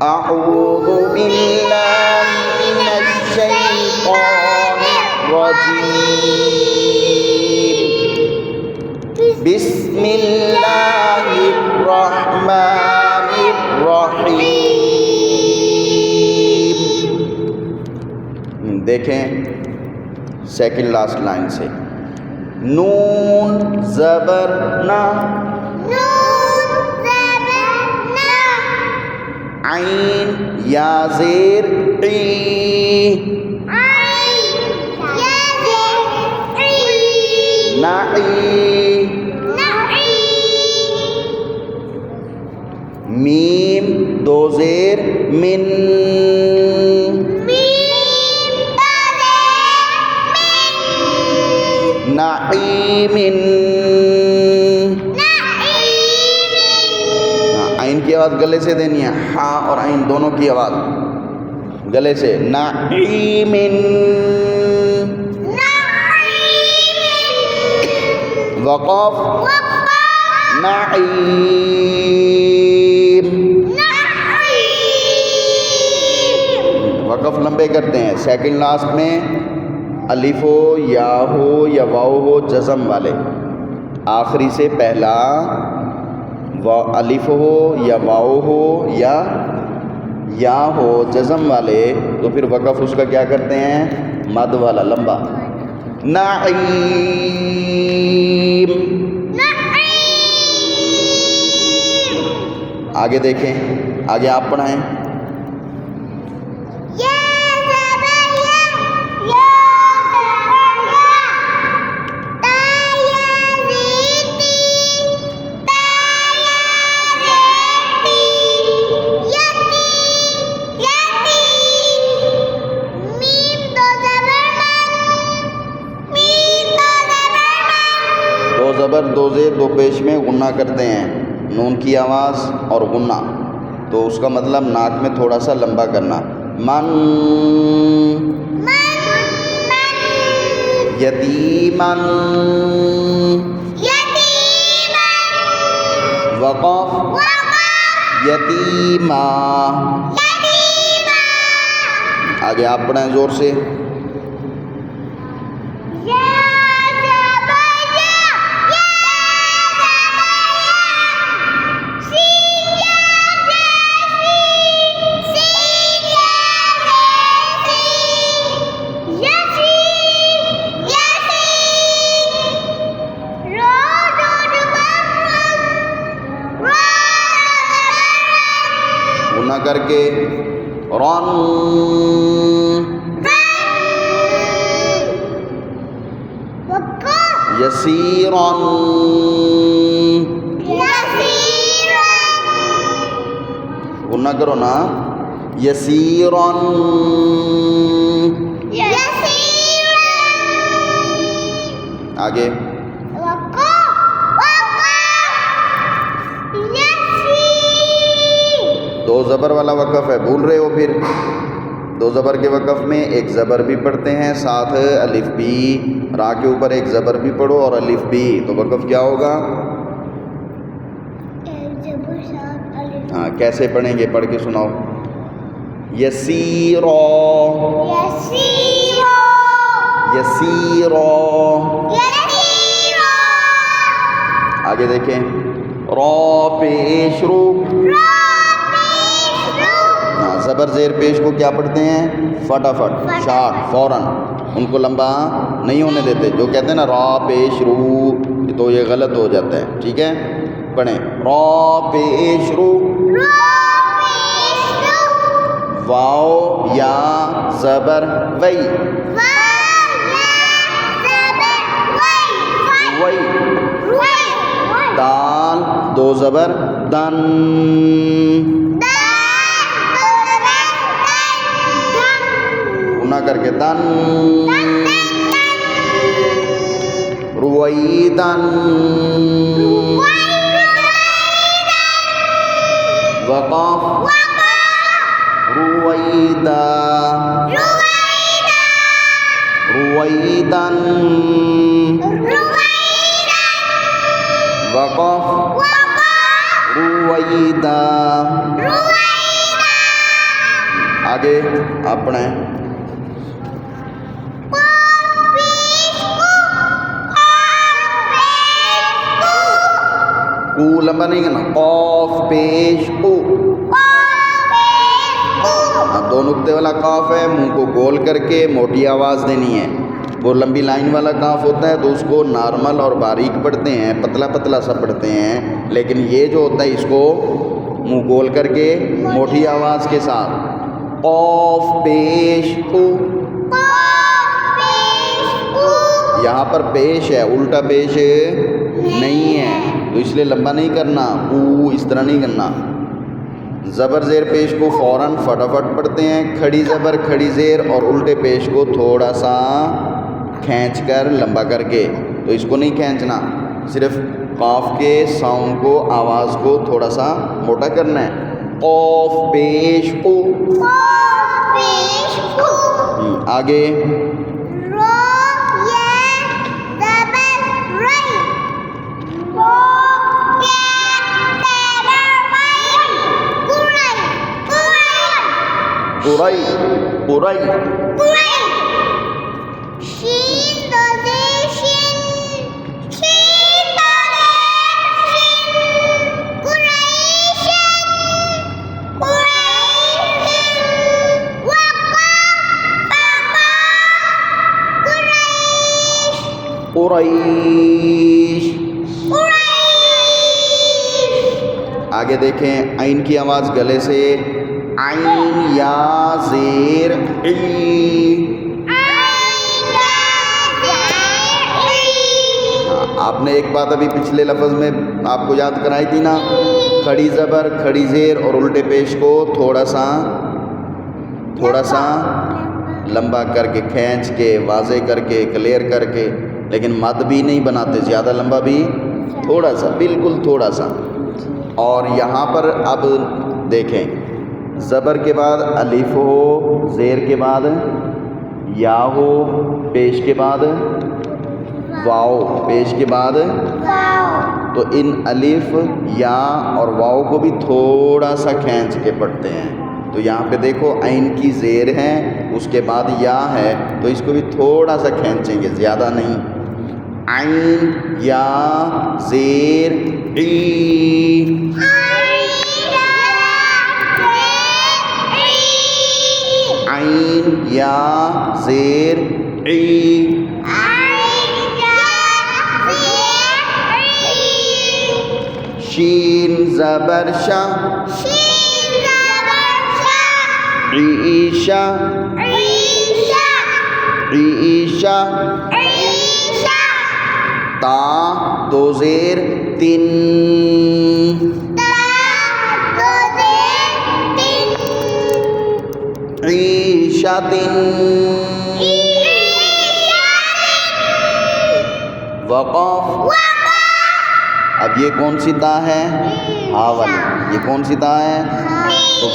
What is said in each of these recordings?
أعوذ بالله من الشيطان الرجيم بسم الله الرحمن الرحيم. دیکھیں سیکنڈ لاسٹ لائن سے. نون زبر نا، عین یا زیر عی، نعی، میم دو زیر من، نعیم، عین کی آواز گلے سے دینی ہے، ہا اور عین دونوں کی آواز گلے سے. نعیم، وقف نعیم، وقف لمبے کرتے ہیں. سیکنڈ لاسٹ میں الف ہو یا ہو یا واو ہو جزم والے، آخری سے پہلا الف ہو یا واو ہو یا ہو جزم والے، تو پھر وقف اس کا کیا کرتے ہیں؟ مد والا لمبا. نعیم. آگے دیکھیں، آگے آپ پڑھائیں. زبر دو زیر دو پیش میں غنہ کرتے ہیں، نون کی آواز اور غنہ، تو اس کا مطلب ناک میں تھوڑا سا لمبا کرنا. من یتیمن، وقف یتیما. آگے آپ پڑھیں زور سے. کر کے رن، یسیرن، غنہ کرو نا، یسیرن. آگے دو زبر والا وقف ہے، بھول رہے ہو؟ پھر دو زبر کے وقف میں ایک زبر بھی پڑھتے ہیں، ساتھ الف بھی، را کے اوپر ایک زبر بھی پڑھو اور الف بھی، تو وقف کیا ہوگا؟ ہاں کیسے پڑھیں گے؟ پڑھ کے سناؤ. یسیرا، یسیرا. آگے دیکھیں. را پیش رو، زبر زیر پیش کو کیا پڑھتے ہیں؟ فٹافٹ، شارٹ، فوراً، ان کو لمبا نہیں ہونے دیتے. جو کہتے ہیں نا را پیش رو، تو یہ غلط ہو جاتا ہے. ٹھیک ہے، پڑھیں. را پیش رو، واو یا زبر وئی، وئی. دال دو زبر دن، کر کے دن. رویدن، وقف رویدا، رویدن، وقف رویدا. آگے آپ پڑھیں. کو لمبا نہیں کرنا. قاف پیش کو. دو نقطے والا قاف ہے, منہ کو گول کر کے موٹی آواز دینی ہے. وہ لمبی لائن والا قاف ہوتا ہے تو اس کو نارمل اور باریک پڑھتے ہیں, پتلا پتلا سا پڑھتے ہیں, لیکن یہ جو ہوتا ہے اس کو منہ گول کر کے موٹی آواز کے ساتھ. قاف پیش کو. یہاں پر پیش ہے, الٹا پیش نہیں ہے, تو اس لیے لمبا نہیں کرنا. او اس طرح نہیں کرنا. زبر زیر پیش کو فوراً فٹافٹ پڑھتے ہیں. کھڑی زبر کھڑی زیر اور الٹے پیش کو تھوڑا سا کھینچ کر لمبا کر کے. تو اس کو نہیں کھینچنا, صرف قاف کے ساؤنڈ کو, آواز کو تھوڑا سا موٹا کرنا ہے. قاف پیش کو. آگے قرئی. قرئی. قریش. آگے دیکھیں عین کی آواز گلے سے. عین یا زیر ای. آپ نے ایک بات ابھی پچھلے لفظ میں آپ کو یاد کرائی تھی نا, کھڑی زبر کھڑی زیر اور الٹے پیش کو تھوڑا سا لمبا کر کے, کھینچ کے, واضح کر کے, کلیئر کر کے, لیکن مد بھی نہیں بناتے زیادہ لمبا بھی, تھوڑا سا, بالکل تھوڑا سا. اور یہاں پر اب دیکھیں, زبر کے بعد الف ہو, زیر کے بعد یا ہو, پیش کے بعد واو, پیش کے بعد, تو ان الف یا اور واو کو بھی تھوڑا سا کھینچ کے پڑھتے ہیں. تو یہاں پہ دیکھو عین کی زیر ہے, اس کے بعد یا ہے, تو اس کو بھی تھوڑا سا کھینچیں گے, زیادہ نہیں. عین یا زیر ای. عین یا زیر ای. شین زبر شا. عیشا. عیشا. تا دو زیر تین. عیشاتن. وقاف. اب یہ کون سی تا ہے؟ ہا والی. یہ کون سی تا ہے؟ تو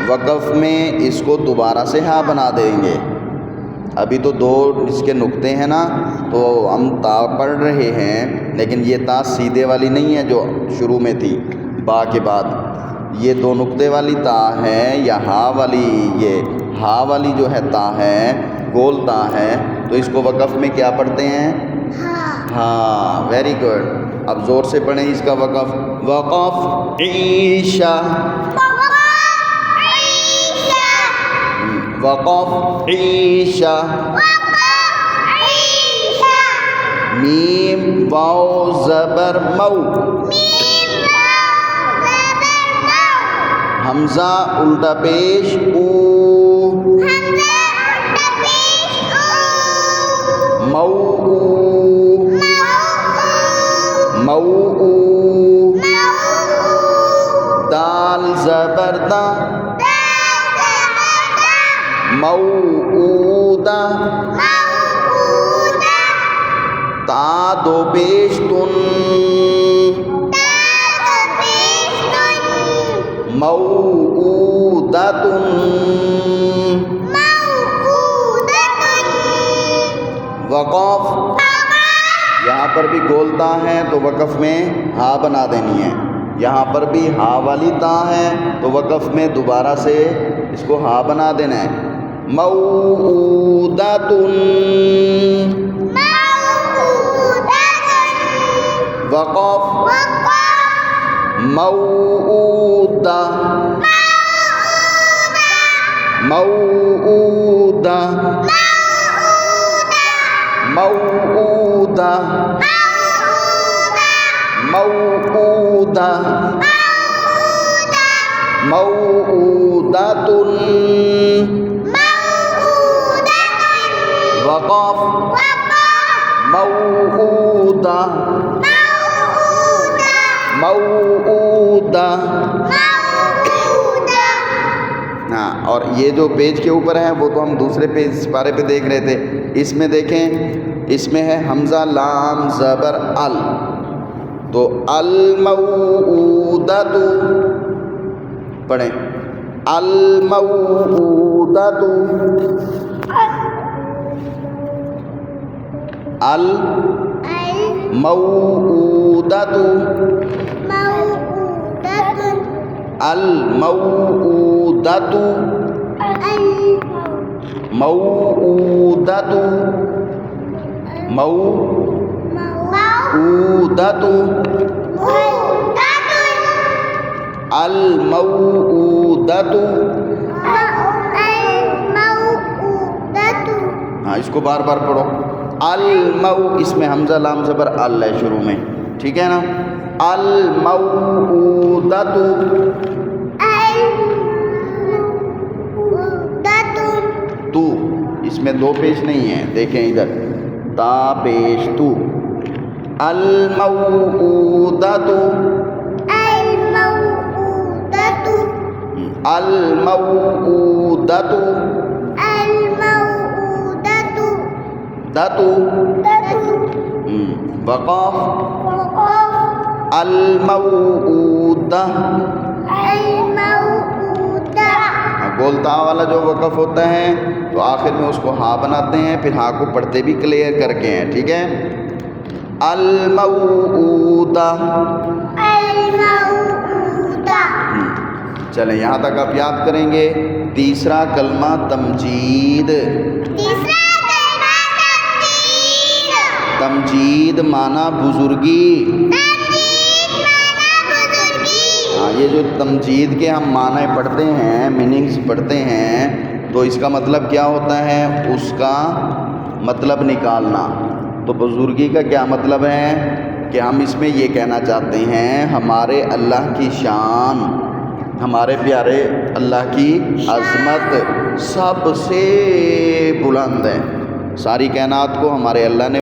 وقف میں اس کو دوبارہ سے ہا بنا دیں گے. ابھی تو دو اس کے نقطے ہیں نا, تو ہم تا پڑھ رہے ہیں, لیکن یہ تا سیدھے والی نہیں ہے جو شروع میں تھی با کے بعد. یہ دو نقطے والی تا ہے, یا ہا والی, یہ ہا والی جو ہے تا ہے, گول تا ہے, تو اس کو وقف میں کیا پڑھتے ہیں؟ ہاں, ویری گڈ. اب زور سے پڑھیں اس کا وقف. وقف عیشا. وقف عیشا. میم واو زبر مو. حمزہ الٹا پیش او. موعو. موعو. دال زبر دا. موعودہ. تا دو پیش تن. موعودتن. وقف. یہاں پر بھی گول تا ہے تو وقف میں ہا بنا دینی ہے. یہاں پر بھی ہا والی تا ہے تو وقف میں دوبارہ سے اس کو ہا بنا دینا ہے. موعودۃن وقاف موعودہ موعودہ موعودہ موعودہ موعودۃن وقاف موعودہ موعودہ. ہاں اور یہ جو پیج کے اوپر ہے وہ تو ہم دوسرے پیج پارے پہ دیکھ رہے تھے. اس میں دیکھیں اس میں ہے حمزہ لام زبر ال تو الموعودۃ پڑھیں الموعودۃ الموعودۃ الموعودۃ موعودۃ موعودۃ الموعودۃ. ہاں اس کو بار بار پڑھو. اس میں حمزہ لام زبر ال ہے شروع میں, ٹھیک ہے نا. الموعودۃ تو اس میں دو پیش نہیں ہے, دیکھیں ادھر تا پیش تو. الموعودۃ الموعودۃ دتو وقاف الموعودہ. گولتا والا جو وقف ہوتا ہے تو آخر میں اس کو ہاں بناتے ہیں, پھر ہاں کو پڑھتے بھی کلیئر کر کے ہیں, ٹھیک ہے. الموعودہ. چلیں یہاں تک آپ یاد کریں گے. تیسرا کلمہ تمجید. تمجید معنی بزرگی. ہاں یہ جو تمجید کے ہم معنی پڑھتے ہیں, میننگز پڑھتے ہیں, تو اس کا مطلب کیا ہوتا ہے, اس کا مطلب نکالنا. تو بزرگی کا کیا مطلب ہے کہ ہم اس میں یہ کہنا چاہتے ہیں ہمارے اللہ کی شان, ہمارے پیارے اللہ کی عظمت سب سے بلند ہے. ساری کائنات کو ہمارے اللہ نے